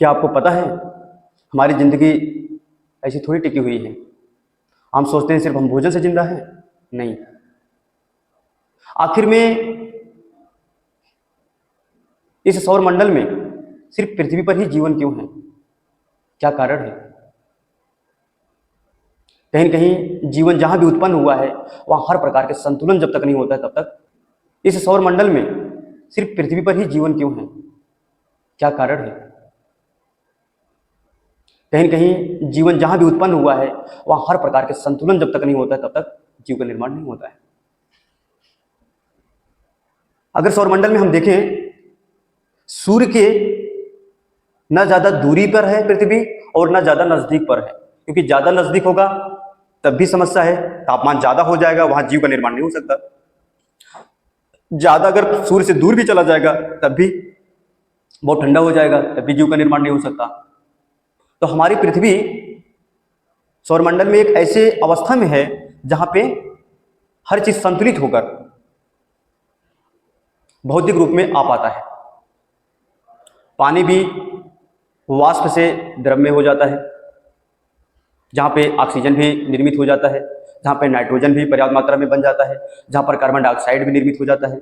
क्या आपको पता है हमारी ज़िंदगी ऐसी थोड़ी टिकी हुई है। हम सोचते हैं सिर्फ हम भोजन से जिंदा हैं, नहीं। आखिर में इस सौर मंडल में सिर्फ पृथ्वी पर ही जीवन क्यों है? क्या कारण है? कहीं न कहीं जीवन जहां भी उत्पन्न हुआ है वहां हर प्रकार के संतुलन जब तक नहीं होता है तब तक इस सौर मंडल में सिर्फ पृथ्वी पर ही जीवन क्यों है? क्या कारण है? कहीं न कहीं जीवन जहां भी उत्पन्न हुआ है वहां हर प्रकार के संतुलन जब तक नहीं होता है तब तक जीव का निर्माण नहीं होता है। अगर सौरमंडल में हम देखें, सूर्य के न ज्यादा दूरी पर है पृथ्वी और न ज्यादा नजदीक पर है, क्योंकि ज्यादा नजदीक होगा तब भी समस्या है, तापमान ज्यादा हो जाएगा, वहां जीव का निर्माण नहीं हो सकता। ज्यादा अगर सूर्य से दूर भी चला जाएगा तब भी बहुत ठंडा हो जाएगा, तब भी जीव का निर्माण नहीं हो सकता। तो हमारी पृथ्वी सौरमंडल में एक ऐसे अवस्था में है जहां पे हर चीज संतुलित होकर भौतिक रूप में आ पाता है। पानी भी वाष्प से द्रव में हो जाता है, जहां पे ऑक्सीजन भी निर्मित हो जाता है, जहां पे नाइट्रोजन भी पर्याप्त मात्रा में बन जाता है, जहां पर कार्बन डाइऑक्साइड भी निर्मित हो जाता है।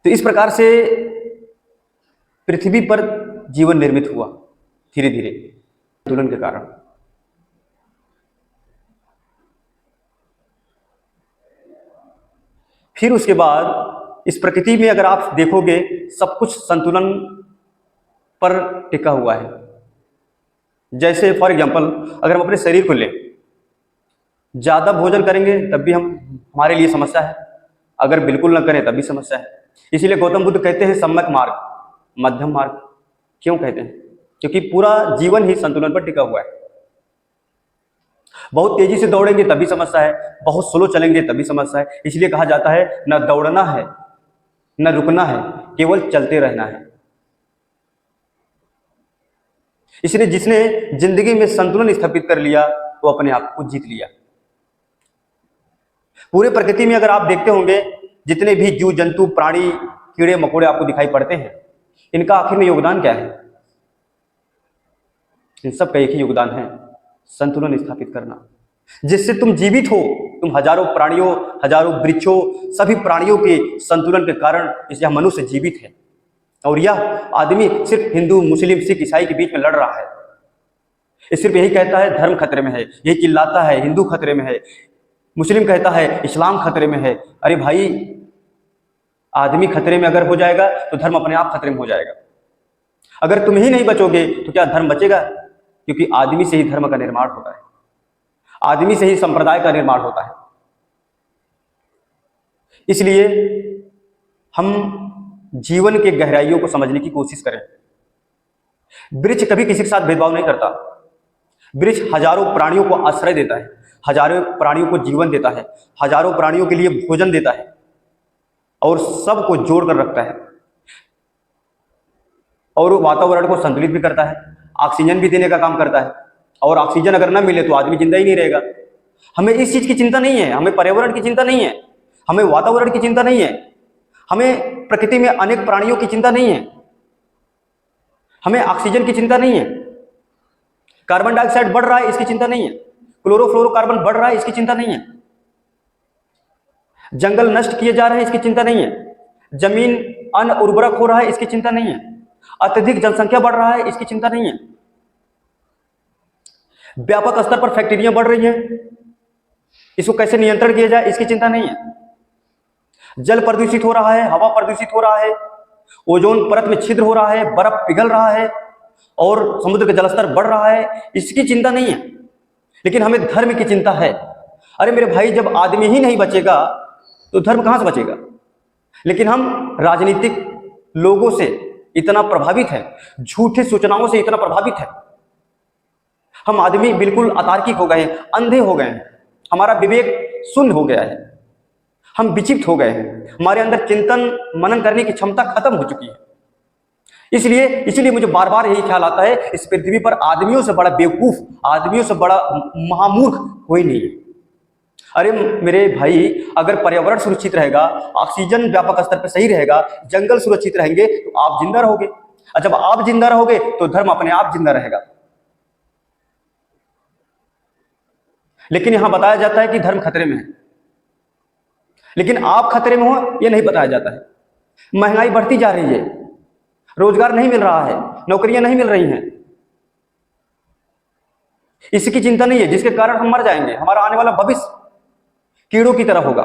तो इस प्रकार से पृथ्वी पर जीवन निर्मित हुआ धीरे धीरे संतुलन के कारण। फिर उसके बाद इस प्रकृति में अगर आप देखोगे सब कुछ संतुलन पर टिका हुआ है। जैसे फॉर एग्जांपल अगर हम अपने शरीर को लें, ज्यादा भोजन करेंगे तब भी हमारे लिए समस्या है, अगर बिल्कुल न करें तब भी समस्या है। इसीलिए गौतम बुद्ध कहते हैं सम्यक मार्ग, मध्यम मार्ग। क्यों कहते हैं? क्योंकि पूरा जीवन ही संतुलन पर टिका हुआ है। बहुत तेजी से दौड़ेंगे तभी समस्या है, बहुत स्लो चलेंगे तभी समस्या है। इसलिए कहा जाता है न दौड़ना है न रुकना है, केवल चलते रहना है। इसलिए जिसने जिंदगी में संतुलन स्थापित कर लिया वो अपने आप को जीत लिया। पूरे प्रकृति में अगर आप देखते होंगे जितने भी जीव जंतु प्राणी कीड़े मकोड़े आपको दिखाई पड़ते हैं, इनका आखिर में योगदान क्या है? इन सब का एक ही योगदान है, संतुलन स्थापित करना। जिससे तुम जीवित हो, तुम हजारों प्राणियों हजारों वृक्षों सभी प्राणियों के संतुलन के कारण इस यह मनुष्य जीवित है। और यह आदमी सिर्फ हिंदू मुस्लिम सिख ईसाई के बीच में लड़ रहा है, ये सिर्फ यही कहता है धर्म खतरे में है, यही चिल्लाता है हिंदू खतरे में है, मुस्लिम कहता है इस्लाम खतरे में है। अरे भाई, आदमी खतरे में अगर हो जाएगा तो धर्म अपने आप खतरे में हो जाएगा। अगर तुम ही नहीं बचोगे तो क्या धर्म बचेगा? क्योंकि आदमी से ही धर्म का निर्माण होता है, आदमी से ही संप्रदाय का निर्माण होता है। इसलिए हम जीवन के गहराइयों को समझने की कोशिश करें। वृक्ष कभी किसी के साथ भेदभाव नहीं करता। वृक्ष हजारों प्राणियों को आश्रय देता है, हजारों प्राणियों को जीवन देता है, हजारों प्राणियों के लिए भोजन देता है और सबको जोड़कर रखता है, और वातावरण को संतुलित भी करता है, ऑक्सीजन भी देने का काम करता है। और ऑक्सीजन अगर ना मिले तो आदमी जिंदा ही नहीं रहेगा। हमें इस चीज की चिंता नहीं है, हमें पर्यावरण की चिंता नहीं है, हमें वातावरण की चिंता नहीं है, हमें प्रकृति में अनेक प्राणियों की चिंता नहीं है, हमें ऑक्सीजन की चिंता नहीं है, कार्बन डाइऑक्साइड बढ़ रहा है इसकी चिंता नहीं है, क्लोरोफ्लोरोकार्बन बढ़ रहा है इसकी चिंता नहीं है, जंगल नष्ट किए जा रहे हैं इसकी चिंता नहीं है, जमीन अनउर्वरक हो रहा है इसकी चिंता नहीं है, अत्यधिक जनसंख्या बढ़ रहा है इसकी चिंता नहीं है, व्यापक स्तर पर फैक्ट्रियां बढ़ रही हैं, इसको कैसे नियंत्रण किया जाए इसकी चिंता नहीं है, जल प्रदूषित हो रहा है, हवा प्रदूषित हो रहा है, ओजोन परत में छिद्र हो रहा है, बर्फ पिघल रहा है और समुद्र का जलस्तर बढ़ रहा है, इसकी चिंता नहीं है। लेकिन हमें धर्म की चिंता है। अरे मेरे भाई, जब आदमी ही नहीं बचेगा तो धर्म कहां से बचेगा? लेकिन हम राजनीतिक लोगों से इतना प्रभावित है, झूठे सूचनाओं से इतना प्रभावित है, हम आदमी बिल्कुल अतार्किक हो गए हैं, अंधे हो गए हैं, हमारा विवेक शून्य हो गया है, हम विक्षिप्त हो गए हैं, हमारे अंदर चिंतन मनन करने की क्षमता खत्म हो चुकी है। इसलिए मुझे बार बार यही ख्याल आता है, इस पृथ्वी पर आदमियों से बड़ा बेवकूफ, आदमियों से बड़ा महामूर्ख कोई नहीं है। अरे मेरे भाई, अगर पर्यावरण सुरक्षित रहेगा, ऑक्सीजन व्यापक स्तर पर सही रहेगा, जंगल सुरक्षित रहेंगे, तो आप जिंदा रहोगे। और जब आप जिंदा रहोगे तो धर्म अपने आप जिंदा रहेगा। लेकिन यहां बताया जाता है कि धर्म खतरे में है, लेकिन आप खतरे में हो यह नहीं बताया जाता है। महंगाई बढ़ती जा रही है, रोजगार नहीं मिल रहा है, नौकरियां नहीं मिल रही हैं, इसकी चिंता नहीं है, जिसके कारण हम मर जाएंगे, हमारा आने वाला भविष्य कीड़ों की तरह होगा,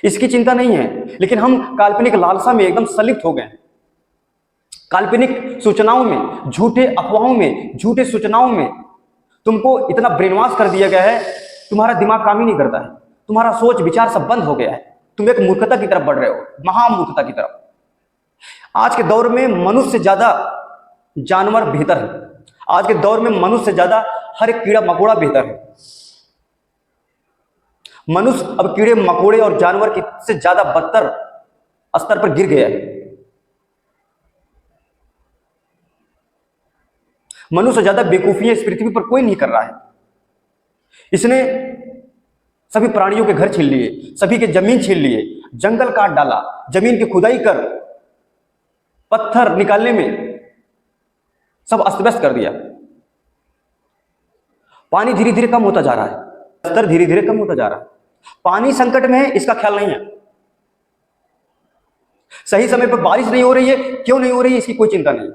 इसकी चिंता नहीं है। लेकिन हम काल्पनिक लालसा में एकदम संलिप्त हो गए, काल्पनिक सूचनाओं में, झूठे अफवाहों में, झूठे सूचनाओं में तुमको इतना ब्रेन वॉश कर दिया गया है, तुम्हारा दिमाग काम ही नहीं करता है, तुम्हारा सोच विचार सब बंद हो गया है, तुम एक मूर्खता की तरफ बढ़ रहे हो, महामूर्खता की तरफ। आज के दौर में मनुष्य से ज्यादा जानवर बेहतर है, आज के दौर में मनुष्य से ज्यादा हर एक कीड़ा मकोड़ा बेहतर है। मनुष्य अब कीड़े मकोड़े और जानवर की से ज्यादा बदतर स्तर पर गिर गया है। मनुष्य से ज्यादा बेवकूफियां इस पृथ्वी पर कोई नहीं कर रहा है। इसने सभी प्राणियों के घर छीन लिए, सभी के जमीन छीन लिए, जंगल काट डाला, जमीन की खुदाई कर पत्थर निकालने में सब अस्त व्यस्त कर दिया। पानी धीरे धीरे कम होता जा रहा है, स्तर धीरे धीरे कम होता जा रहा है। पानी संकट में है, इसका ख्याल नहीं है। सही समय पर बारिश नहीं हो रही है, क्यों नहीं हो रही है इसकी कोई चिंता नहीं।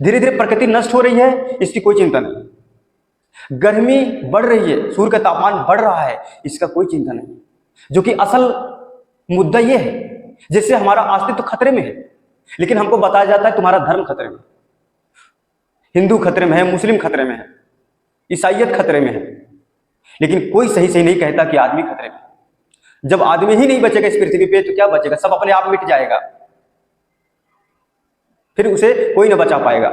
धीरे धीरे प्रकृति नष्ट हो रही है, इसकी कोई चिंता नहीं। गर्मी बढ़ रही है, सूर्य का तापमान बढ़ रहा है, इसका कोई चिंता नहीं। जो कि असल मुद्दा यह है जिससे हमारा अस्तित्व खतरे में है। लेकिन हमको बताया जाता है तुम्हारा धर्म खतरे में, हिंदू खतरे में है, मुस्लिम खतरे में है, ईसाइयत खतरे में है, लेकिन कोई सही सही नहीं कहता कि आदमी खतरे में। जब आदमी ही नहीं बचेगा इस पृथ्वी पे तो क्या बचेगा? सब अपने आप मिट जाएगा, फिर उसे कोई न बचा पाएगा।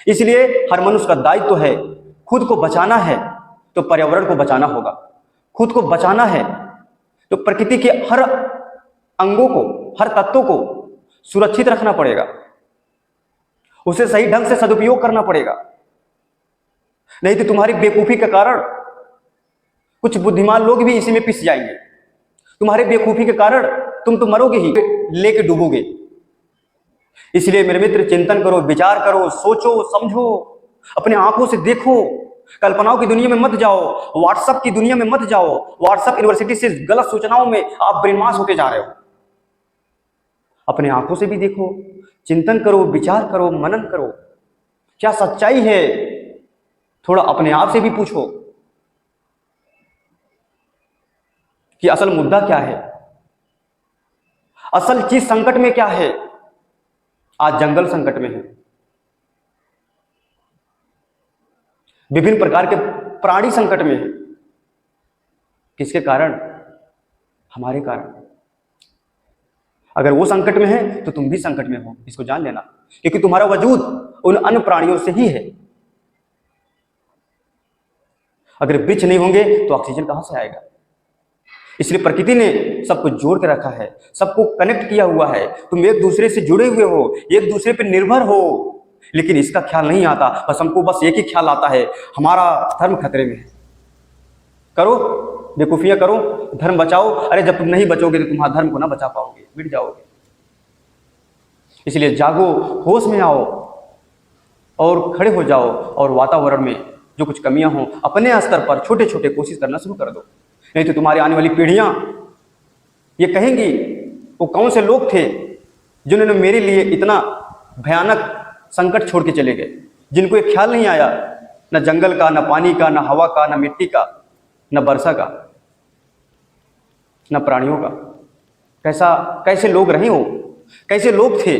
इसलिए हर मनुष्य का दायित्व तो है, खुद को बचाना है तो पर्यावरण को बचाना होगा, खुद को बचाना है तो प्रकृति के हर अंगों को, हर तत्वों को सुरक्षित रखना पड़ेगा, उसे सही ढंग से सदुपयोग करना पड़ेगा। नहीं तो तुम्हारी बेवकूफी के कारण कुछ बुद्धिमान लोग भी इसी में पिस जाएंगे। तुम्हारे बेवकूफी के कारण तुम तो मरोगे ही, लेके डूबोगे। इसलिए मेरे मित्र, चिंतन करो, विचार करो, सोचो, समझो, अपने आंखों से देखो, कल्पनाओं की दुनिया में मत जाओ, व्हाट्सएप की दुनिया में मत जाओ। व्हाट्सएप यूनिवर्सिटी से गलत सूचनाओं में आप ब्रेनवॉश होते जा रहे हो। अपने आंखों से भी देखो, चिंतन करो, विचार करो, मनन करो, क्या सच्चाई है, थोड़ा अपने आप से भी पूछो कि असल मुद्दा क्या है, असल चीज संकट में क्या है। आज जंगल संकट में है, विभिन्न प्रकार के प्राणी संकट में है। किसके कारण? हमारे कारण। अगर वो संकट में है तो तुम भी संकट में हो, इसको जान लेना, क्योंकि तुम्हारा वजूद उन अन्य प्राणियों से ही है। अगर वृक्ष नहीं होंगे तो ऑक्सीजन कहां से आएगा? इसलिए प्रकृति ने सबको जोड़ के रखा है, सबको कनेक्ट किया हुआ है। तुम एक दूसरे से जुड़े हुए हो, एक दूसरे पर निर्भर हो, लेकिन इसका ख्याल नहीं आता। बस हमको बस एक ही ख्याल आता है, हमारा धर्म खतरे में है। करो बेवकूफियां करो, धर्म बचाओ। अरे जब तुम नहीं बचोगे तो तुम्हारा धर्म को ना बचा पाओगे, मिट जाओगे। इसलिए जागो, होश में आओ और खड़े हो जाओ, और वातावरण में जो कुछ कमियां हो अपने स्तर पर छोटे छोटे कोशिश करना शुरू कर दो। नहीं तो तुम्हारी आने वाली पीढ़ियां ये कहेंगी, वो कौन से लोग थे जिन्होंने मेरे लिए इतना भयानक संकट छोड़ के चले गए, जिनको एक ख्याल नहीं आया, न जंगल का, न पानी का, न हवा का, न मिट्टी का, न वर्षा का, न प्राणियों का। कैसे लोग रहे हो, कैसे लोग थे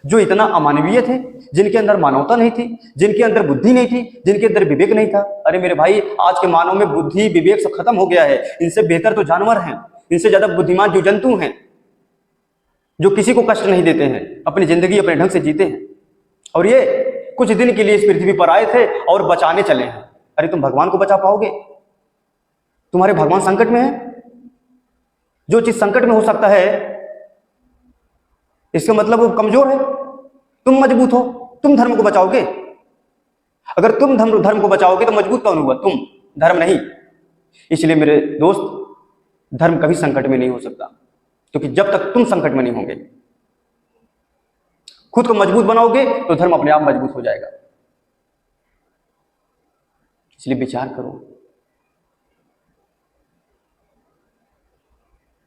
जो इतना अमानवीय थे, जिनके अंदर मानवता नहीं थी, जिनके अंदर बुद्धि नहीं थी, जिनके अंदर विवेक नहीं था। अरे मेरे भाई, आज के मानव में बुद्धि विवेक सब खत्म हो गया है। इनसे बेहतर तो जानवर हैं, इनसे ज्यादा बुद्धिमान जो जंतु हैं, जो किसी को कष्ट नहीं देते हैं, अपनी जिंदगी अपने ढंग से जीते हैं। और ये कुछ दिन के लिए इस पृथ्वी पर आए थे और बचाने चले हैं। अरे तुम भगवान को बचा पाओगे? तुम्हारे भगवान संकट में है। जो चीज संकट में हो सकता है इसका मतलब वो कमजोर है, तुम मजबूत हो, तुम धर्म को बचाओगे। अगर तुम धर्म को बचाओगे तो मजबूत कौन हुआ? तुम। धर्म नहीं। इसलिए मेरे दोस्त, धर्म कभी संकट में नहीं हो सकता, क्योंकि जब तक तुम संकट में नहीं होंगे, खुद को मजबूत बनाओगे, तो धर्म अपने आप मजबूत हो जाएगा। इसलिए विचार करो।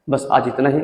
बस आज इतना ही।